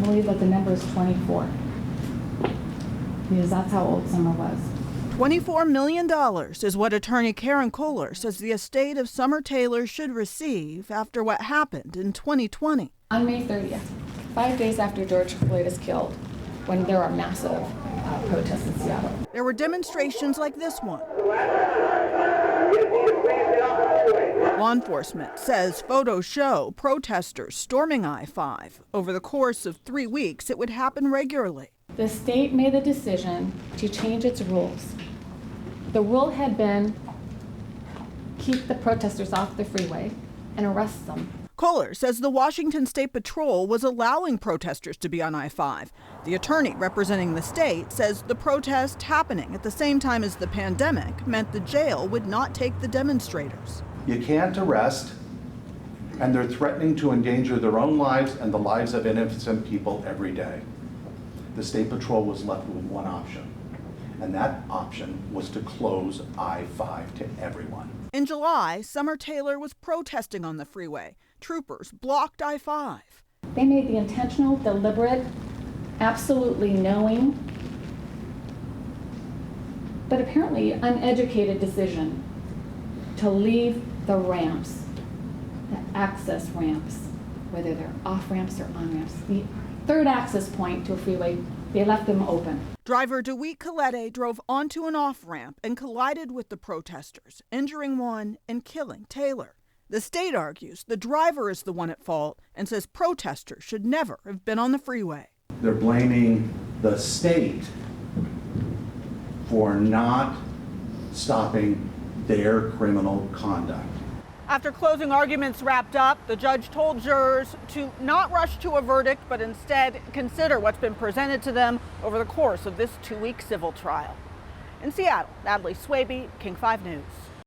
believe that the number is 24, because that's how old Summer was. $24 million is what attorney Karen Kohler says the estate of Summer Taylor should receive after what happened in 2020. On May 30th, 5 days after George Floyd is killed, when there are massive protests in Seattle. There were demonstrations like this one. Law enforcement says photos show protesters storming I-5. Over the course of 3 weeks, it would happen regularly. The state made the decision to change its rules. The rule had been keep the protesters off the freeway and arrest them. Kohler says the Washington State Patrol was allowing protesters to be on I-5. The attorney representing the state says the protest happening at the same time as the pandemic meant the jail would not take the demonstrators. You can't arrest, and they're threatening to endanger their own lives and the lives of innocent people every day. The State Patrol was left with one option, and that option was to close I-5 to everyone. In July, Summer Taylor was protesting on the freeway. Troopers blocked I-5. They made the intentional, deliberate, absolutely knowing, but apparently uneducated decision to leave the ramps, the access ramps, whether they're off ramps or on ramps, the third access point to a freeway, they left them open. Driver DeWitt Colette drove onto an off-ramp and collided with the protesters, injuring one and killing Taylor. The state argues the driver is the one at fault and says protesters should never have been on the freeway. They're blaming the state for not stopping their criminal conduct. After closing arguments wrapped up, the judge told jurors to not rush to a verdict, but instead consider what's been presented to them over the course of this 2-week civil trial. In Seattle, Natalie Swaby, King 5 News.